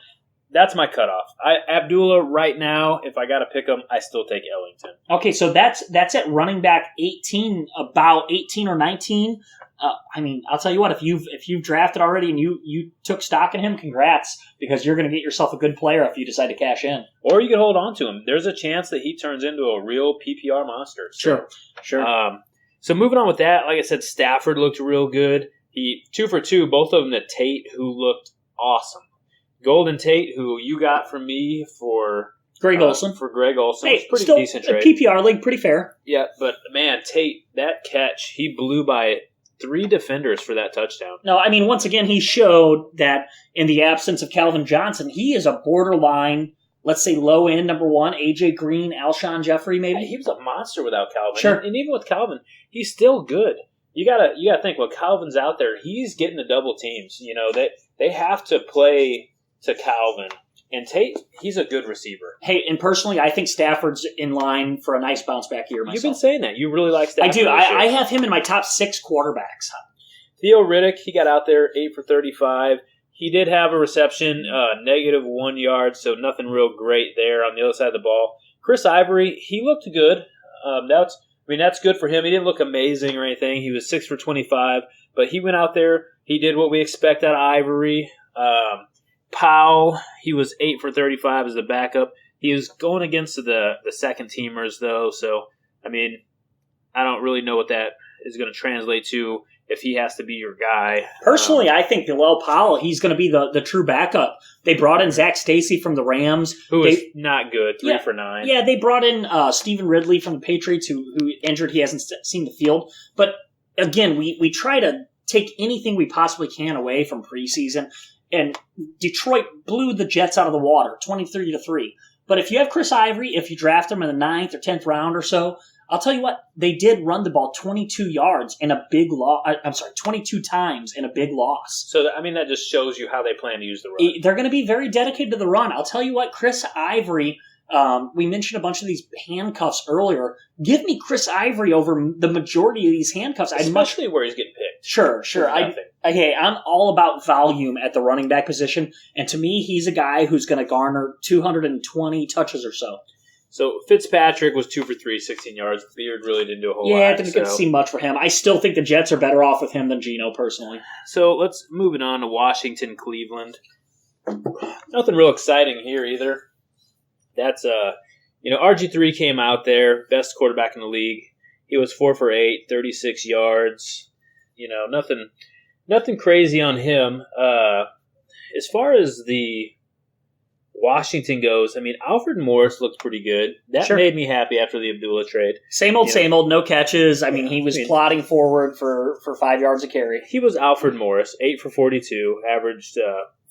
that's my cutoff. Abdullah right now, if I got to pick him, I still take Ellington. Okay, so that's at running back 18, about 18 or 19. I'll tell you what, if you've drafted already and you took stock in him, congrats, because you're going to get yourself a good player if you decide to cash in. Or you can hold on to him. There's a chance that he turns into a real PPR monster. So. Sure. So moving on with that, like I said, Stafford looked real good. He 2 for 2, both of them to Tate, who looked awesome. Golden Tate, who you got from me for Greg Olsen. Hey, pretty still decent trade. PPR league, pretty fair. Yeah, but man, Tate, that catch, he blew by 3 defenders for that touchdown. No, I mean, once again, he showed that in the absence of Calvin Johnson, he is a borderline, let's say, low-end number 1, A.J. Green, Alshon Jeffrey, maybe. He was a monster without Calvin. Sure. And even with Calvin, he's still good. You gotta think, when Calvin's out there, he's getting the double teams. They have to play to Calvin. And Tate, he's a good receiver. Hey, and personally, I think Stafford's in line for a nice bounce-back year myself. You've been saying that. You really like Stafford. I do. I have him in my top 6 quarterbacks. Theo Riddick, he got out there 8 for 35. He did have a reception, -1 yard, so nothing real great there on the other side of the ball. Chris Ivory, he looked good. That's good for him. He didn't look amazing or anything. He was 6 for 25, but he went out there. He did what we expect out of Ivory. Powell, he was 8 for 35 as the backup. He was going against the second teamers, though, so, I don't really know what that is going to translate to if he has to be your guy. Personally, I think Bilal Powell, he's going to be the true backup. They brought in Zach Stacy from the Rams. Who is not good, 3 for 9. Yeah, they brought in Stephen Ridley from the Patriots, who injured. He hasn't seen the field. But, again, we try to take anything we possibly can away from preseason. And Detroit blew the Jets out of the water, 23-3. But if you have Chris Ivory, if you draft him in the 9th or 10th round or so, I'll tell you what, they did run the ball 22 yards in a big loss. 22 times in a big loss. So, that just shows you how they plan to use the run. They're going to be very dedicated to the run. I'll tell you what, Chris Ivory, We mentioned a bunch of these handcuffs earlier. Give me Chris Ivory over the majority of these handcuffs. Especially where he's getting picked. Sure. I'm all about volume at the running back position, and to me, he's a guy who's going to garner 220 touches or so. So Fitzpatrick was 2 for 3, 16 yards. Beard really didn't do a whole lot. Yeah, I didn't get to see much for him. I still think the Jets are better off with him than Geno, personally. So let's move it on to Washington, Cleveland. Nothing real exciting here either. That's RG3 came out there, best quarterback in the league. He was 4 for 8, 36 yards. Nothing crazy on him. As far as the Washington goes, Alfred Morris looked pretty good. That made me happy after the Abdullah trade. Same old, no catches. He was plodding forward for 5 yards a carry. He was Alfred Morris, 8 for 42, averaged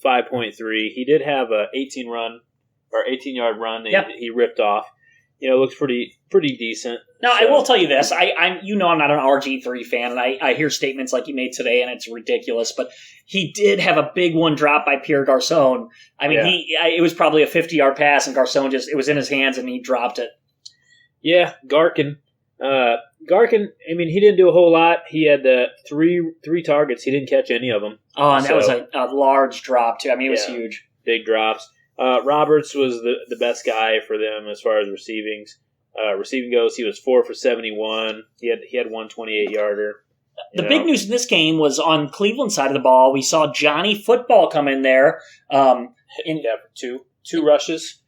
5.3. He did have a 18-yard run that he ripped off. Looks pretty decent. Now, I will tell you this. I'm not an RG3 fan, and I hear statements like you made today, and it's ridiculous, but he did have a big one dropped by Pierre Garçon. It was probably a 50-yard pass, and Garçon it was in his hands, and he dropped it. Yeah, Garkin, he didn't do a whole lot. He had three targets. He didn't catch any of them. Oh, and that was a large drop, too. It was huge. Big drops. Roberts was the best guy for them as far as receiving goes. He was 4 for 71. He had 128-yarder. The big news in this game was on Cleveland's side of the ball. We saw Johnny Football come in there. For two rushes.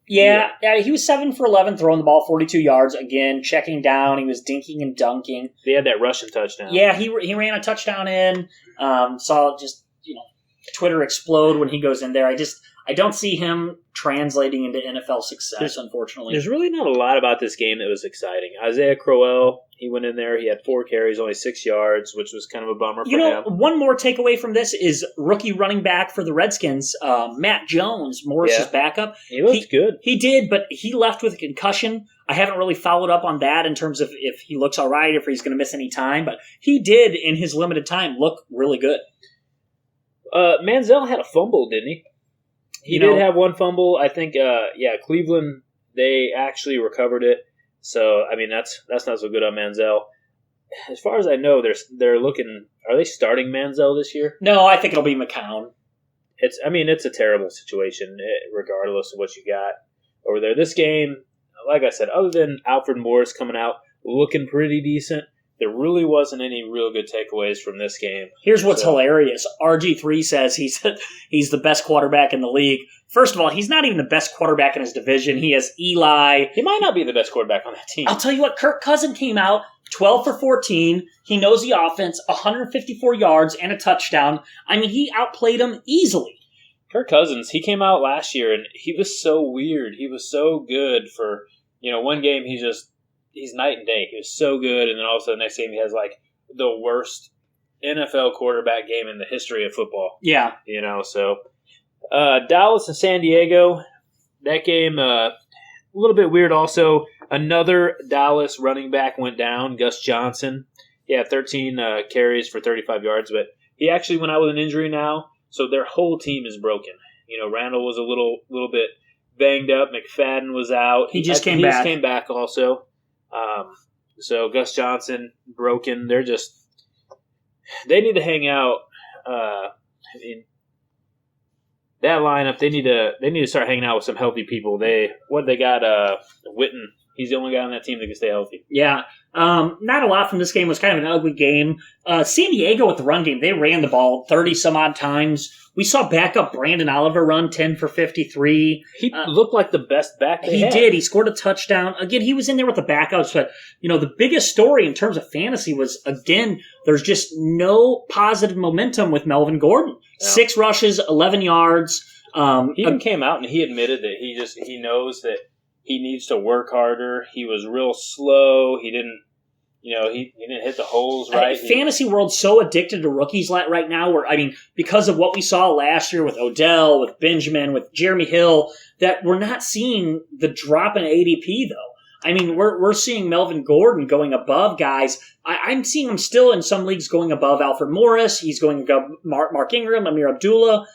Yeah, he was 7 for 11, throwing the ball 42 yards. Again, checking down. He was dinking and dunking. They had that rushing touchdown. Yeah, he ran a touchdown in. Saw just Twitter explode when he goes in there. I don't see him translating into NFL success, unfortunately. There's really not a lot about this game that was exciting. Isaiah Crowell, he went in there. He had 4 carries, only 6 yards, which was kind of a bummer for him. One more takeaway from this is rookie running back for the Redskins, Matt Jones, Morris's backup. He looked good. He did, but he left with a concussion. I haven't really followed up on that in terms of if he looks all right, if he's going to miss any time, but he did, in his limited time, look really good. Manziel had a fumble, didn't he? He did have one fumble. I think, Cleveland, they actually recovered it. So, that's not so good on Manziel. As far as I know, they're looking. Are they starting Manziel this year? No, I think it'll be McCown. It's a terrible situation, regardless of what you got over there. This game, like I said, other than Alfred Morris coming out looking pretty decent, there really wasn't any real good takeaways from this game. Here's what's hilarious. RG3 says he's the best quarterback in the league. First of all, he's not even the best quarterback in his division. He has Eli. He might not be the best quarterback on that team. I'll tell you what, Kirk Cousins came out 12 for 14. He knows the offense, 154 yards and a touchdown. he outplayed him easily. Kirk Cousins, he came out last year, and he was so weird. He was so good for, one game he's night and day. He was so good, and then all of a sudden, next game he has the worst NFL quarterback game in the history of football. Yeah, Dallas and San Diego, that game a little bit weird. Also, another Dallas running back went down, Gus Johnson. He had 13 carries for 35 yards, but he actually went out with an injury now, so their whole team is broken. Randall was a little bit banged up. McFadden was out. He just came back. He came back also. So Gus Johnson broken. They need to hang out. That lineup, they need to start hanging out with some healthy people. They got Witten. He's the only guy on that team that can stay healthy. Yeah. Not a lot from this game. It was kind of an ugly game. San Diego with the run game, they ran the ball 30-some-odd times. We saw backup Brandon Oliver run 10 for 53. He looked like the best back they had. He did. He scored a touchdown. Again, he was in there with the backups, but, the biggest story in terms of fantasy was, again, there's just no positive momentum with Melvin Gordon. Yeah. 6 rushes, 11 yards. He even came out and he admitted that he knows that he needs to work harder. He was real slow. He didn't hit the holes right. Fantasy world's so addicted to rookies right now because of what we saw last year with Odell, with Benjamin, with Jeremy Hill, that we're not seeing the drop in ADP, though. We're seeing Melvin Gordon going above guys. I'm seeing him still in some leagues going above Alfred Morris. He's going above Mark Ingram, Amir Abdullah.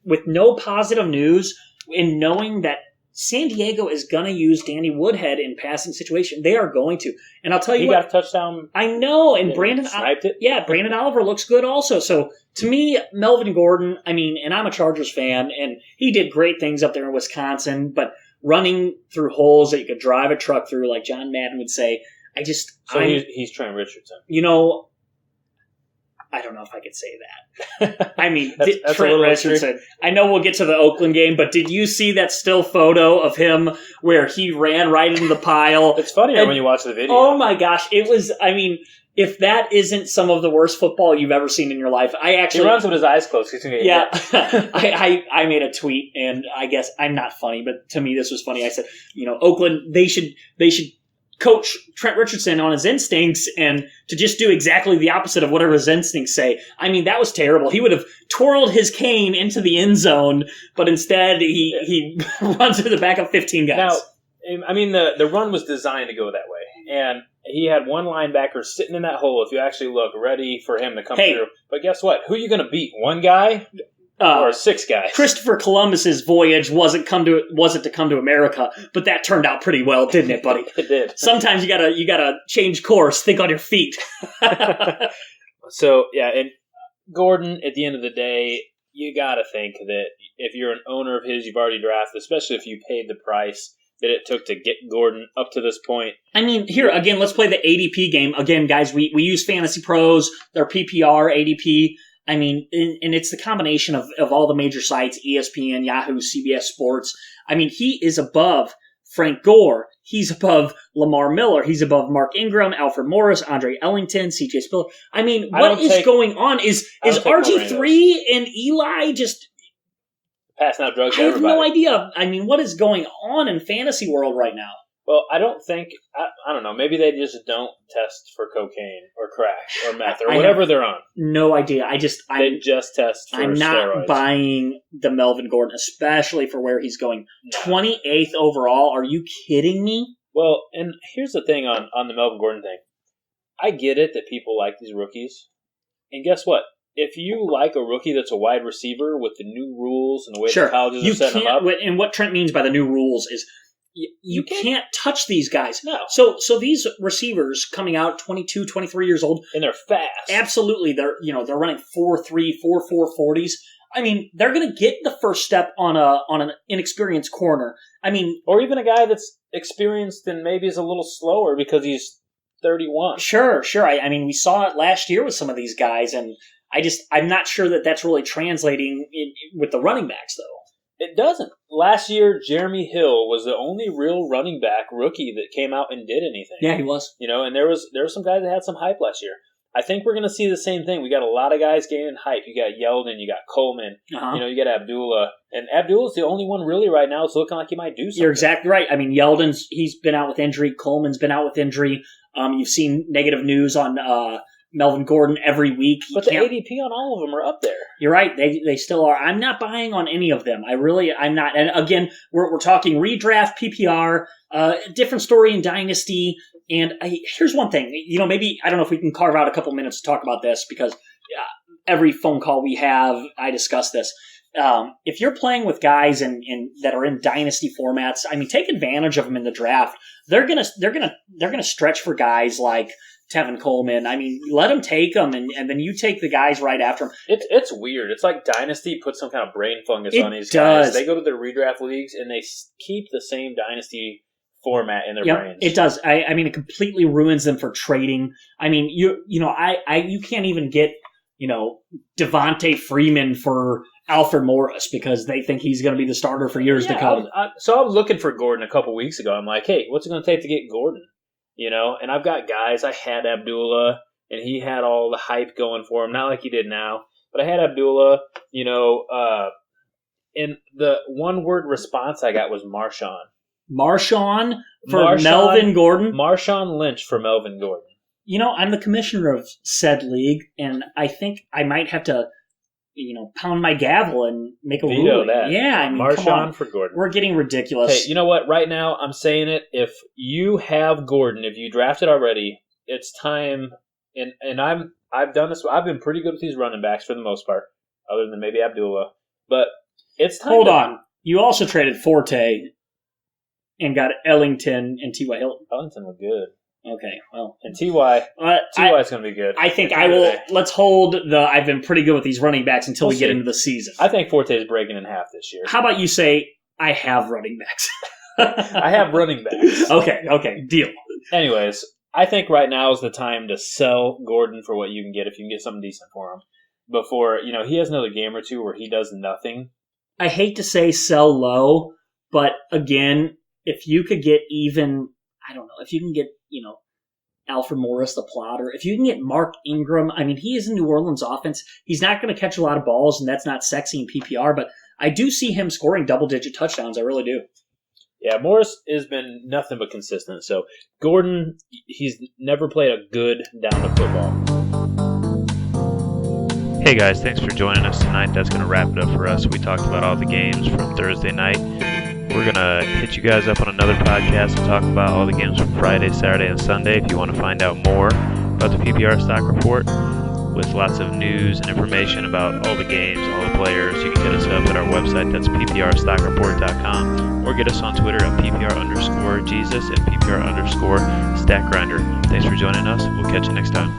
With no positive news and knowing that San Diego is going to use Danny Woodhead in passing situation. They are going to. And I'll tell you he got a touchdown. I know. And Brandon sniped it. Yeah, Brandon Oliver looks good also. So to me, Melvin Gordon, and I'm a Chargers fan, and he did great things up there in Wisconsin, but running through holes that you could drive a truck through, like John Madden would say, he's Trent Richardson. I don't know if I could say that. That's Trent Richardson. I know we'll get to the Oakland game, but did you see that still photo of him where he ran right into the pile? It's funnier when you watch the video. Oh my gosh. It was, if that isn't some of the worst football you've ever seen in your life, he runs with his eyes closed. Yeah. I made a tweet, and I guess I'm not funny, but to me this was funny. I said, Oakland, they should coach Trent Richardson on his instincts and to just do exactly the opposite of whatever his instincts say. That was terrible. He would have twirled his cane into the end zone, but instead he runs to the back of 15 guys. Now, the run was designed to go that way, and he had one linebacker sitting in that hole, if you actually look, ready for him to come through. But guess what? Who are you going to beat? One guy? Or 6 guys. Christopher Columbus's voyage wasn't to come to America, but that turned out pretty well, didn't it, buddy? It did. Sometimes you gotta change course, think on your feet. So yeah, and Gordon, at the end of the day, you gotta think that if you're an owner of his, you've already drafted, especially if you paid the price that it took to get Gordon up to this point. Here again, let's play the ADP game again, guys. We use Fantasy Pros, their PPR ADP. And it's the combination of all the major sites, ESPN, Yahoo, CBS Sports. He is above Frank Gore. He's above Lamar Miller. He's above Mark Ingram, Alfred Morris, Andre Ellington, CJ Spiller. What is going on? Is RG3 and Eli just passing out drugs to everybody? I have no idea. What is going on in fantasy world right now? Well, I don't think, I don't know, maybe they just don't test for cocaine or crack or meth or whatever they're on. No idea. They just test for steroids. I'm not buying the Melvin Gordon, especially for where he's going. No. 28th overall? Are you kidding me? Well, and here's the thing on the Melvin Gordon thing. I get it that people like these rookies. And guess what? If you like a rookie that's a wide receiver with the new rules and the way the colleges are setting them up. And what Trent means by the new rules is you can't touch these guys. No. So these receivers coming out 22, 23 years old. And they're fast. Absolutely. They're running 4.3, 4.4 40s. They're going to get the first step on an inexperienced corner. Or even a guy that's experienced and maybe is a little slower because he's 31. Sure. We saw it last year with some of these guys, and I'm not sure that that's really translating with the running backs, though. It doesn't. Last year, Jeremy Hill was the only real running back rookie that came out and did anything. Yeah, he was. And there were some guys that had some hype last year. I think we're going to see the same thing. We got a lot of guys gaining hype. You got Yeldon, you got Coleman, you got Abdullah. And Abdullah's the only one really right now that's looking like he might do something. You're exactly right. Yeldon's, he's been out with injury. Coleman's been out with injury. You've seen negative news on Melvin Gordon every week. But the ADP on all of them are up there. You're right. They still are. I'm not buying on any of them. I'm not. And again, we're talking redraft, PPR, different story in Dynasty. And here's one thing. Maybe, I don't know if we can carve out a couple minutes to talk about this because every phone call we have, I discuss this. If you're playing with guys that are in Dynasty formats, take advantage of them in the draft. They're gonna stretch for guys like Tevin Coleman. Let them take them, and then you take the guys right after them. It's weird. It's like Dynasty put some kind of brain fungus on these guys. They go to their redraft leagues, and they keep the same Dynasty format in their brains. It does. It completely ruins them for trading. You can't even get, Devontae Freeman for Alfred Morris because they think he's going to be the starter for years to come. I was looking for Gordon a couple weeks ago. I'm like, hey, what's it going to take to get Gordon? And I've got guys. I had Abdullah, and he had all the hype going for him. Not like he did now, but I had Abdullah. And the one-word response I got was Marshawn. Marshawn for Melvin Gordon? Marshawn Lynch for Melvin Gordon. I'm the commissioner of said league, and I think I might have to, pound my gavel and make a ruling. That. Yeah, Marshawn for Gordon. We're getting ridiculous. Hey, you know what? Right now, I'm saying it. If you have Gordon, if you drafted already, it's time. And I've done this. I've been pretty good with these running backs for the most part, other than maybe Abdullah. But it's time. Hold on. You also traded Forte and got Ellington and T.Y. Hilton. Ellington was good. Okay, well. And T.Y. T.Y.'s going to be good. I think I will. Let's hold I've been pretty good with these running backs until we get into the season. I think Forte is breaking in half this year. How about you say, I have running backs? I have running backs. Okay, deal. Anyways, I think right now is the time to sell Gordon for what you can get if you can get something decent for him. Before, he has another game or two where he does nothing. I hate to say sell low, but again, if you could get even, I don't know, if you can get, Alfred Morris, the plotter, if you can get Mark Ingram, I mean, he is in New Orleans offense. He's not going to catch a lot of balls, and that's not sexy in PPR, but I do see him scoring double-digit touchdowns. I really do. Yeah, Morris has been nothing but consistent. So Gordon, he's never played a good down to football. Hey guys, thanks for joining us tonight. That's going to wrap it up for us. We talked about all the games from Thursday night. We're going to hit you guys up on another podcast and talk about all the games from Friday, Saturday, and Sunday. If you want to find out more about the PPR Stock Report with lots of news and information about all the games, all the players, you can hit us up at our website. That's pprstockreport.com, or get us on Twitter at ppr_Jesus and ppr_StatGrinder. Thanks for joining us. We'll catch you next time.